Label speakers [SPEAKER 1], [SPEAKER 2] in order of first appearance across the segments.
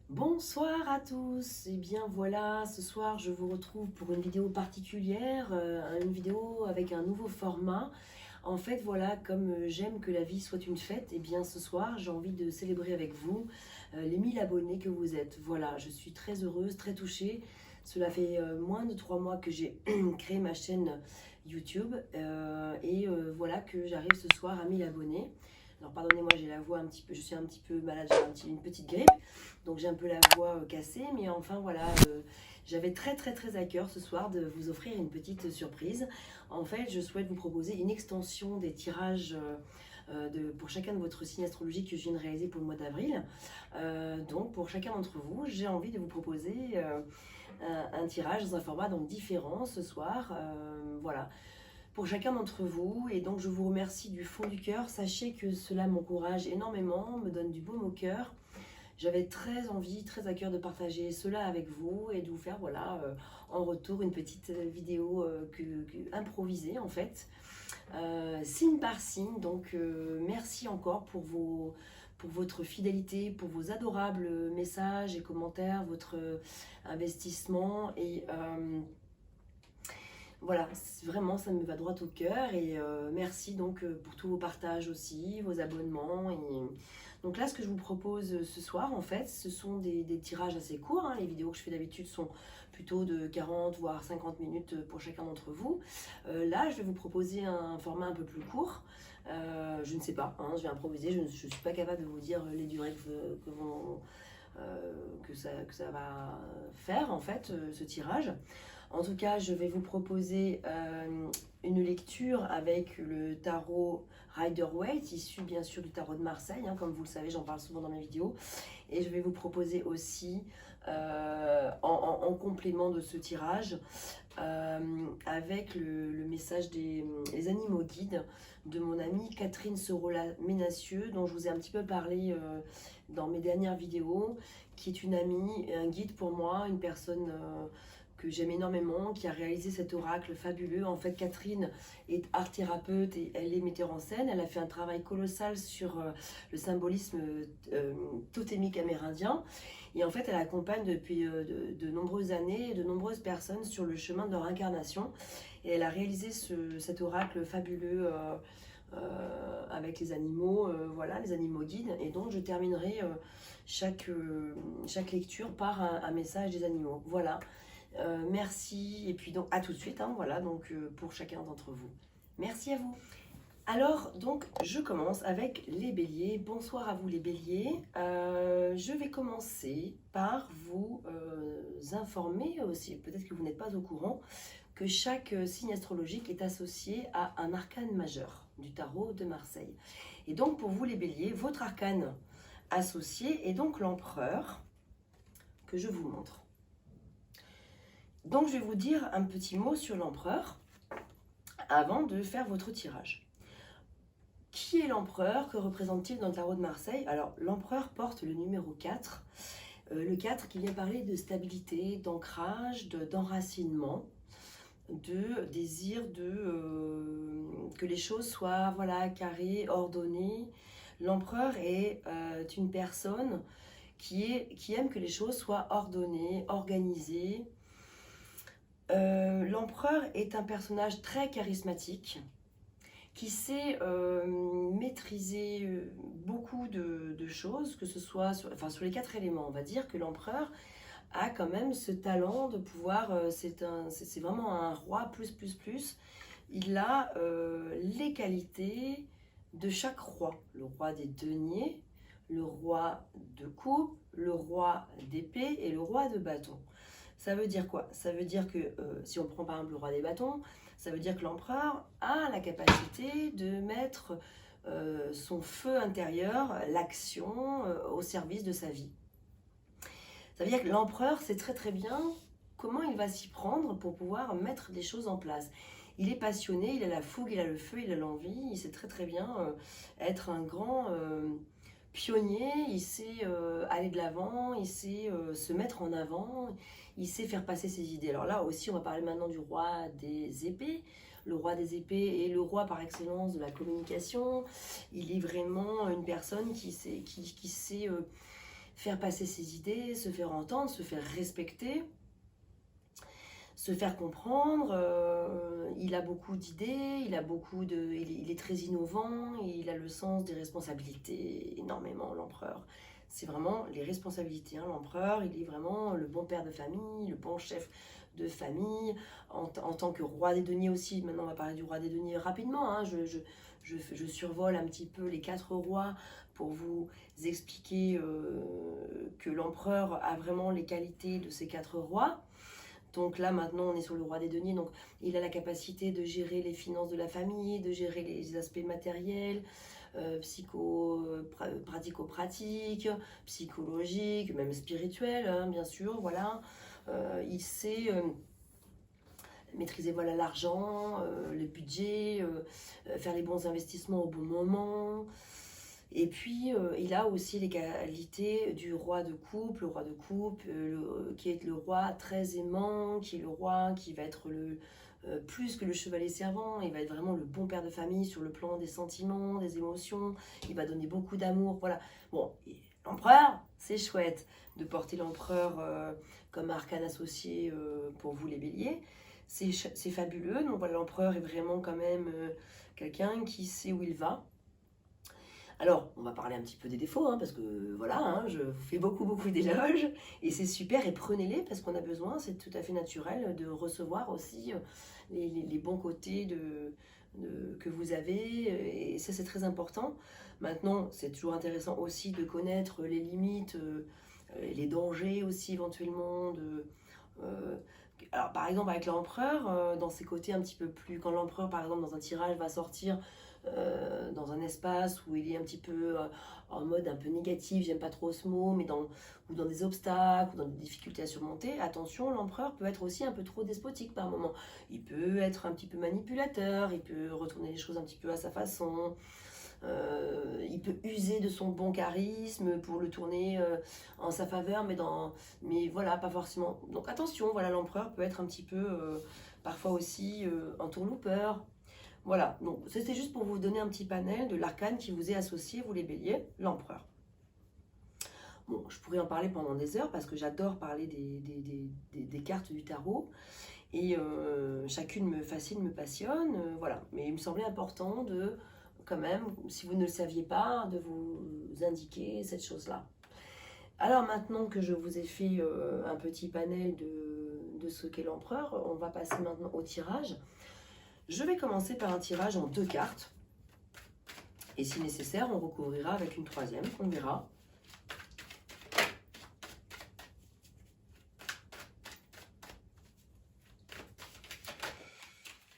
[SPEAKER 1] Bonsoir à tous, et bien voilà, ce soir je vous retrouve pour une vidéo particulière, une vidéo avec un nouveau format. En fait voilà, comme j'aime que la vie soit une fête, et bien ce soir j'ai envie de célébrer avec vous les 1000 abonnés que vous êtes. Voilà, je suis très heureuse, très touchée. Cela fait moins de 3 mois que j'ai créé ma chaîne YouTube voilà que j'arrive ce soir à 1000 abonnés. Alors pardonnez-moi, j'ai la voix un petit peu, je suis un petit peu malade, j'ai une petite grippe, donc j'ai un peu la voix cassée, mais enfin voilà, j'avais très à cœur ce soir de vous offrir une petite surprise. En fait, je souhaite vous proposer une extension des tirages pour chacun de votre signe astrologique que je viens de réaliser pour le mois d'avril. Donc pour chacun d'entre vous, j'ai envie de vous proposer un tirage dans un format donc différent ce soir. Voilà pour chacun d'entre vous. Et donc je vous remercie du fond du cœur. Sachez que cela m'encourage énormément, me donne du baume au cœur. J'avais très envie, très à cœur de partager cela avec vous et de vous faire voilà en retour une petite vidéo improvisée en fait, signe par signe. Donc merci encore pour votre fidélité, pour vos adorables messages et commentaires, votre investissement voilà, vraiment, ça me va droit au cœur et merci donc pour tous vos partages aussi, vos abonnements. Donc là, ce que je vous propose ce soir, en fait, ce sont des tirages assez courts, hein. Les vidéos que je fais d'habitude sont plutôt de 40 voire 50 minutes pour chacun d'entre vous. Là, je vais vous proposer un format un peu plus court. Je ne sais pas, hein, je vais improviser, je ne suis pas capable de vous dire les durées que ça va faire en fait, ce tirage. En tout cas, je vais vous proposer une lecture avec le tarot Rider-Waite, issu bien sûr du tarot de Marseille, hein, comme vous le savez, j'en parle souvent dans mes vidéos. Et je vais vous proposer aussi, en complément de ce tirage, avec le message des animaux guides de mon amie Catherine Sorola-Ménassieux, dont je vous ai un petit peu parlé dans mes dernières vidéos, qui est une amie, un guide pour moi, une personne que j'aime énormément, qui a réalisé cet oracle fabuleux. En fait, Catherine est art thérapeute et elle est metteur en scène. Elle a fait un travail colossal sur le symbolisme totémique amérindien. Et en fait, elle accompagne depuis de nombreuses années de nombreuses personnes sur le chemin de leur incarnation. Et elle a réalisé cet oracle fabuleux avec les animaux, voilà, les animaux guides. Et donc, je terminerai chaque lecture par un message des animaux. Voilà. Merci. Et puis, donc, à tout de suite. Hein, voilà, donc, pour chacun d'entre vous. Merci à vous. Alors, donc, je commence avec les béliers. Bonsoir à vous les béliers. Je vais commencer par vous informer aussi, peut-être que vous n'êtes pas au courant, que chaque signe astrologique est associé à un arcane majeur du tarot de Marseille. Et donc, pour vous les béliers, votre arcane associé est donc l'empereur, que je vous montre. Donc, je vais vous dire un petit mot sur l'empereur avant de faire votre tirage. Qui est l'empereur? Que représente-t-il dans le tarot de Marseille? Alors, l'empereur porte le numéro 4. Le 4 qui vient parler de stabilité, d'ancrage, d'enracinement, de désir que les choses soient voilà, carrées, ordonnées. L'empereur est une personne qui aime que les choses soient ordonnées, organisées. L'empereur est un personnage très charismatique, qui sait maîtriser beaucoup de choses, que ce soit sur les 4 éléments. On va dire que l'empereur a quand même ce talent de pouvoir, c'est vraiment un roi plus. Il a les qualités de chaque roi. Le roi des deniers, le roi de coupe, le roi d'épée et le roi de bâton. Ça veut dire quoi? Ça veut dire que, si on prend par exemple le roi des bâtons, ça veut dire que l'empereur a la capacité de mettre son feu intérieur, l'action, au service de sa vie. Ça veut dire que l'empereur sait très bien comment il va s'y prendre pour pouvoir mettre des choses en place. Il est passionné, il a la fougue, il a le feu, il a l'envie, il sait très bien être un grand pionnier, il sait aller de l'avant, il sait se mettre en avant, il sait faire passer ses idées. Alors là aussi, on va parler maintenant du roi des épées. Le roi des épées est le roi par excellence de la communication. Il est vraiment une personne qui sait faire passer ses idées, se faire entendre, se faire respecter, se faire comprendre. Il a beaucoup d'idées, il est très innovant, et il a le sens des responsabilités énormément, l'empereur. C'est vraiment les responsabilités, hein. L'empereur, il est vraiment le bon père de famille, le bon chef de famille, en tant que roi des deniers aussi. Maintenant, on va parler du roi des deniers rapidement, hein. Je survole un petit peu les 4 rois pour vous expliquer que l'empereur a vraiment les qualités de ces 4 rois. Donc là, maintenant, on est sur le roi des deniers. Donc, il a la capacité de gérer les finances de la famille, de gérer les aspects matériels, pratico-pratiques, psychologiques, même spirituels, hein, bien sûr. Voilà. Il sait maîtriser, voilà, l'argent, le budget, faire les bons investissements au bon moment. Et puis, il a aussi les qualités du roi de coupe, le roi de coupe, qui est le roi très aimant, qui est le roi qui va être plus que le chevalier servant. Il va être vraiment le bon père de famille sur le plan des sentiments, des émotions. Il va donner beaucoup d'amour. Voilà. Bon, l'empereur, c'est chouette de porter l'empereur comme arcane associé pour vous les béliers. C'est fabuleux. Donc voilà, l'empereur est vraiment quand même quelqu'un qui sait où il va. Alors, on va parler un petit peu des défauts, hein, parce que voilà, hein, je vous fais beaucoup d'éloges, et c'est super, et prenez-les, parce qu'on a besoin, c'est tout à fait naturel de recevoir aussi les bons côtés que vous avez, et ça c'est très important. Maintenant, c'est toujours intéressant aussi de connaître les limites, les dangers aussi éventuellement alors par exemple avec l'empereur, dans ses côtés un petit peu plus, quand l'empereur par exemple dans un tirage va sortir dans un espace où il est un petit peu en mode un peu négatif, j'aime pas trop ce mot, mais ou dans des obstacles, ou dans des difficultés à surmonter, attention, l'empereur peut être aussi un peu trop despotique par moment. Il peut être un petit peu manipulateur, il peut retourner les choses un petit peu à sa façon, il peut user de son bon charisme pour le tourner en sa faveur, mais voilà, pas forcément. Donc attention, voilà, l'empereur peut être un petit peu parfois aussi un tourloupeur. Voilà, donc c'était juste pour vous donner un petit panel de l'arcane qui vous est associé, vous les béliers, l'empereur. Bon, je pourrais en parler pendant des heures parce que j'adore parler des cartes du tarot, et chacune me fascine, me passionne, voilà. Mais il me semblait important de, quand même, si vous ne le saviez pas, de vous indiquer cette chose-là. Alors maintenant que je vous ai fait un petit panel de ce qu'est l'empereur, on va passer maintenant au tirage. Je vais commencer par un tirage en 2 cartes. Et si nécessaire, on recouvrira avec une 3e, on verra.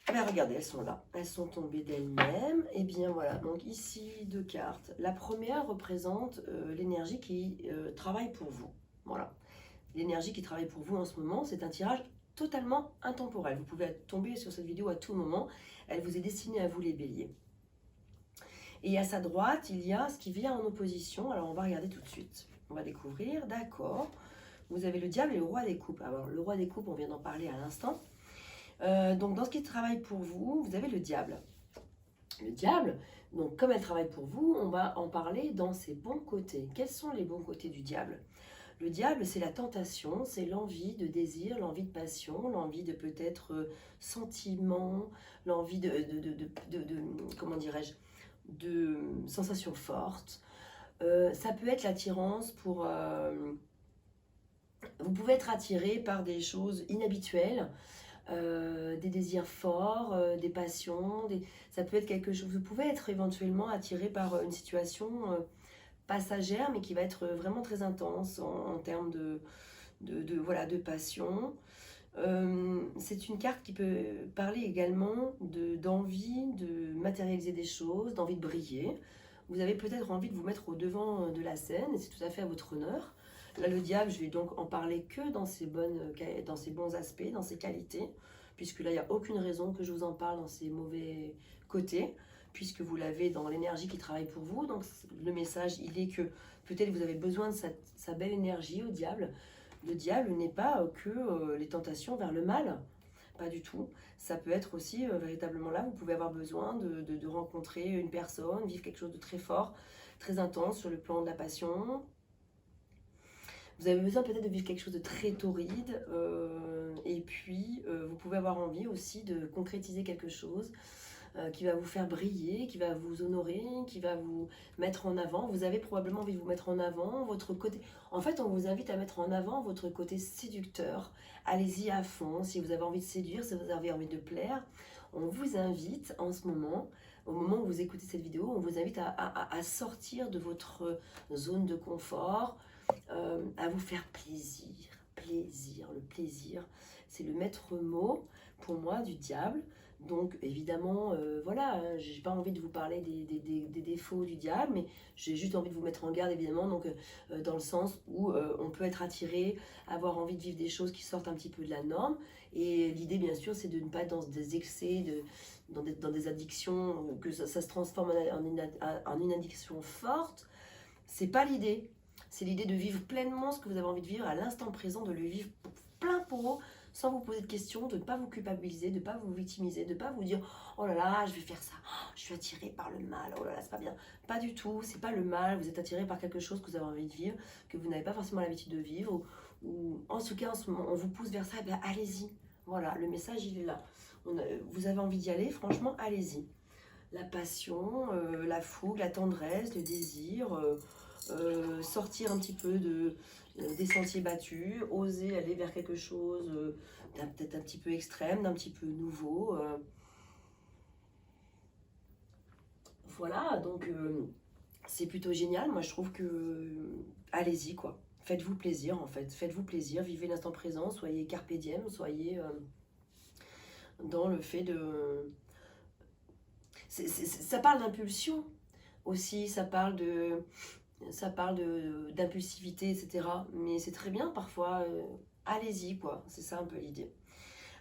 [SPEAKER 1] Ben regardez, elles sont là. Elles sont tombées d'elles-mêmes. Et bien voilà, donc ici 2 cartes. La première représente l'énergie qui travaille pour vous. Voilà. L'énergie qui travaille pour vous en ce moment, c'est un tirage totalement intemporel. Vous pouvez tomber sur cette vidéo à tout moment. Elle vous est destinée à vous les béliers. Et à sa droite, il y a ce qui vient en opposition. Alors on va regarder tout de suite. On va découvrir, d'accord. Vous avez le diable et le roi des coupes. Alors le roi des coupes, on vient d'en parler à l'instant. Donc dans ce qui travaille pour vous, vous avez le diable. Le diable, donc comme elle travaille pour vous, on va en parler dans ses bons côtés. Quels sont les bons côtés du diable ? Le diable, c'est la tentation, c'est l'envie de désir, l'envie de passion, l'envie de peut-être sentiment, l'envie comment dirais-je, de sensations fortes. Ça peut être l'attirance pour... vous pouvez être attiré par des choses inhabituelles, des désirs forts, des passions, ça peut être quelque chose... Vous pouvez être éventuellement attiré par une situation... passagère, mais qui va être vraiment très intense en termes voilà, de passion. C'est une carte qui peut parler également d'envie de matérialiser des choses, d'envie de briller. Vous avez peut-être envie de vous mettre au devant de la scène, et c'est tout à fait à votre honneur. Là, le diable, je vais donc en parler que dans ses bons aspects, dans ses qualités, puisque là, il n'y a aucune raison que je vous en parle dans ses mauvais côtés, puisque vous l'avez dans l'énergie qui travaille pour vous. Donc le message, il est que peut-être vous avez besoin de sa belle énergie au diable. Le diable n'est pas que les tentations vers le mal, pas du tout. Ça peut être aussi véritablement là, vous pouvez avoir besoin de rencontrer une personne, vivre quelque chose de très fort, très intense sur le plan de la passion. Vous avez besoin peut-être de vivre quelque chose de très torride, et puis vous pouvez avoir envie aussi de concrétiser quelque chose qui va vous faire briller, qui va vous honorer, qui va vous mettre en avant. Vous avez probablement envie de vous mettre en avant, votre côté... En fait, on vous invite à mettre en avant votre côté séducteur. Allez-y à fond, si vous avez envie de séduire, si vous avez envie de plaire. On vous invite en ce moment, au moment où vous écoutez cette vidéo, on vous invite à sortir de votre zone de confort, à vous faire plaisir. Plaisir, le plaisir, c'est le maître mot pour moi du diable. Donc évidemment, voilà, j'ai pas envie de vous parler des défauts du diable, mais j'ai juste envie de vous mettre en garde évidemment, donc dans le sens où on peut être attiré, avoir envie de vivre des choses qui sortent un petit peu de la norme. Et l'idée bien sûr c'est de ne pas être dans des excès, dans des addictions, que ça se transforme en une addiction forte. C'est pas l'idée. C'est l'idée de vivre pleinement ce que vous avez envie de vivre à l'instant présent, de le vivre plein pot, sans vous poser de questions, de ne pas vous culpabiliser, de ne pas vous victimiser, de ne pas vous dire « Oh là là, je vais faire ça, oh, je suis attiré par le mal, oh là là, c'est pas bien ». Pas du tout, c'est pas le mal, vous êtes attiré par quelque chose que vous avez envie de vivre, que vous n'avez pas forcément l'habitude de vivre, ou en tout cas en ce moment on vous pousse vers ça, et bien allez-y. Voilà, le message il est là. Vous avez envie d'y aller, franchement, allez-y. La passion, la fougue, la tendresse, le désir... sortir un petit peu des sentiers battus, oser aller vers quelque chose peut-être un petit peu extrême, d'un petit peu nouveau. Voilà, donc c'est plutôt génial. Moi, je trouve que allez-y, quoi. Faites-vous plaisir, en fait. Faites-vous plaisir, vivez l'instant présent, soyez carpe diem, soyez dans le fait de... ça parle d'impulsion aussi, ça parle d'impulsivité, etc. Mais c'est très bien parfois, allez-y quoi, c'est ça un peu l'idée.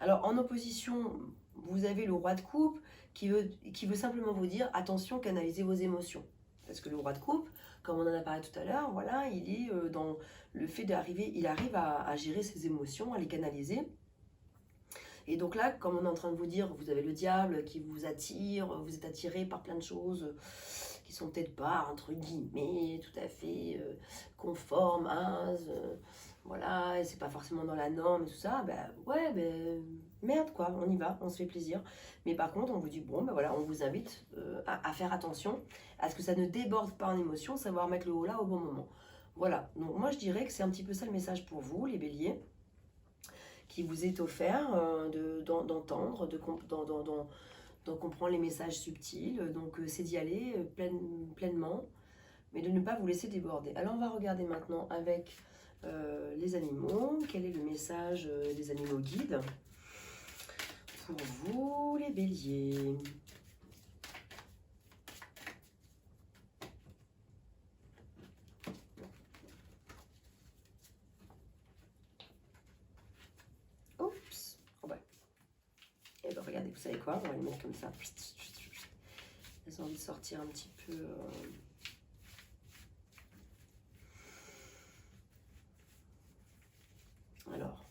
[SPEAKER 1] Alors en opposition, vous avez le roi de coupe qui veut simplement vous dire attention, canalisez vos émotions. Parce que le roi de coupe, comme on en a parlé tout à l'heure, voilà, il est dans le fait d'arriver, il arrive à gérer ses émotions, à les canaliser. Et donc là, comme on est en train de vous dire, vous avez le diable qui vous attire, vous êtes attiré par plein de choses qui sont peut-être pas, entre guillemets, tout à fait conformes, voilà, et c'est pas forcément dans la norme et tout ça, ben ouais, ben merde quoi, on y va, on se fait plaisir. Mais par contre, on vous dit, bon, ben voilà, on vous invite à faire attention à ce que ça ne déborde pas en émotion, savoir mettre le haut là au bon moment. Voilà, donc moi je dirais que c'est un petit peu ça le message pour vous, les béliers, qui vous est offert d'entendre, d'en comprendre les messages subtils. Donc c'est d'y aller pleinement, mais de ne pas vous laisser déborder. Alors on va regarder maintenant avec les animaux. Quel est le message des animaux guides pour vous, les béliers? Oups. Oh bah. Et ben regardez, vous savez quoi? On va le mettre comme ça. Elles ont envie de sortir un petit peu... Alors,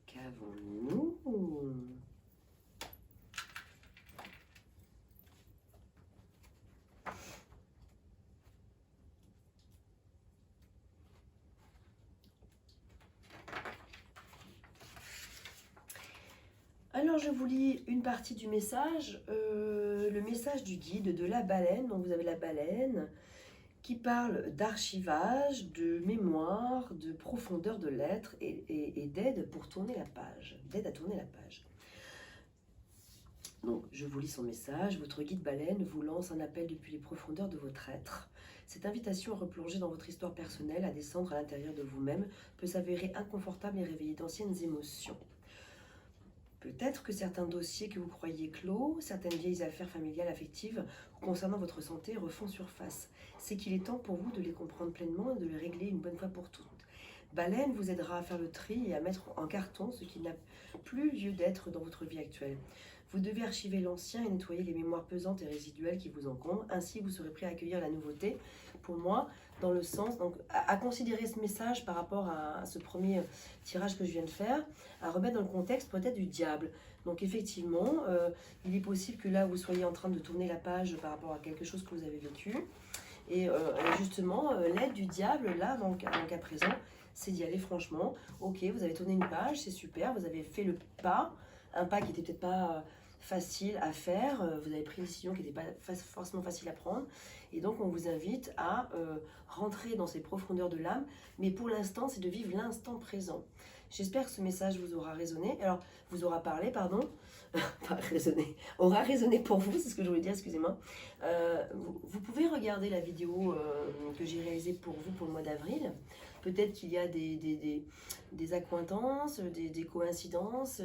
[SPEAKER 1] qu'avons-nous? Alors je vous lis une partie du message, le message du guide de la baleine. Donc vous avez la baleine qui parle d'archivage, de mémoire, de profondeur de l'être et d'aide pour tourner la page, d'aide à tourner la page. Donc je vous lis son message. Votre guide baleine vous lance un appel depuis les profondeurs de votre être. Cette invitation à replonger dans votre histoire personnelle, à descendre à l'intérieur de vous-même, peut s'avérer inconfortable et réveiller d'anciennes émotions. Peut-être que certains dossiers que vous croyez clos, certaines vieilles affaires familiales affectives concernant votre santé refont surface. C'est qu'il est temps pour vous de les comprendre pleinement et de les régler une bonne fois pour toutes. Baleine vous aidera à faire le tri et à mettre en carton ce qui n'a plus lieu d'être dans votre vie actuelle. Vous devez archiver l'ancien et nettoyer les mémoires pesantes et résiduelles qui vous encombrent. Ainsi, vous serez prêt à accueillir la nouveauté. Pour moi, dans le sens, donc, à considérer ce message par rapport à ce premier tirage que je viens de faire, à remettre dans le contexte peut-être du diable. Donc effectivement, il est possible que là, vous soyez en train de tourner la page par rapport à quelque chose que vous avez vécu. Et justement, l'aide du diable, là, en cas présent, c'est d'y aller franchement. Ok, vous avez tourné une page, c'est super, vous avez fait le pas, un pas qui n'était peut-être pas facile à faire, vous avez pris une décision qui n'était pas forcément facile à prendre, et donc on vous invite à rentrer dans ces profondeurs de l'âme, mais pour l'instant, c'est de vivre l'instant présent. J'espère que ce message vous aura résonné, alors vous aura parlé, pardon, pas résonné, aura résonné pour vous, c'est ce que je voulais dire, excusez-moi. Vous pouvez regarder la vidéo que j'ai réalisée pour vous pour le mois d'avril. Peut-être qu'il y a des accointances, des coïncidences,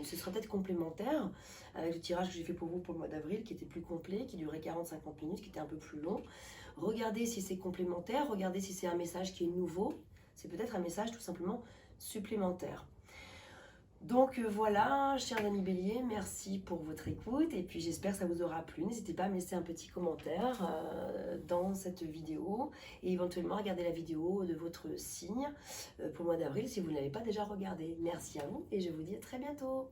[SPEAKER 1] ce sera peut-être complémentaire avec le tirage que j'ai fait pour vous pour le mois d'avril, qui était plus complet, qui durait 40-50 minutes, qui était un peu plus long. Regardez si c'est complémentaire, regardez si c'est un message qui est nouveau. C'est peut-être un message tout simplement supplémentaire. Donc voilà, chers amis Bélier, merci pour votre écoute et puis j'espère que ça vous aura plu. N'hésitez pas à me laisser un petit commentaire dans cette vidéo et éventuellement regarder la vidéo de votre signe pour le mois d'avril si vous ne l'avez pas déjà regardé. Merci à vous et je vous dis à très bientôt.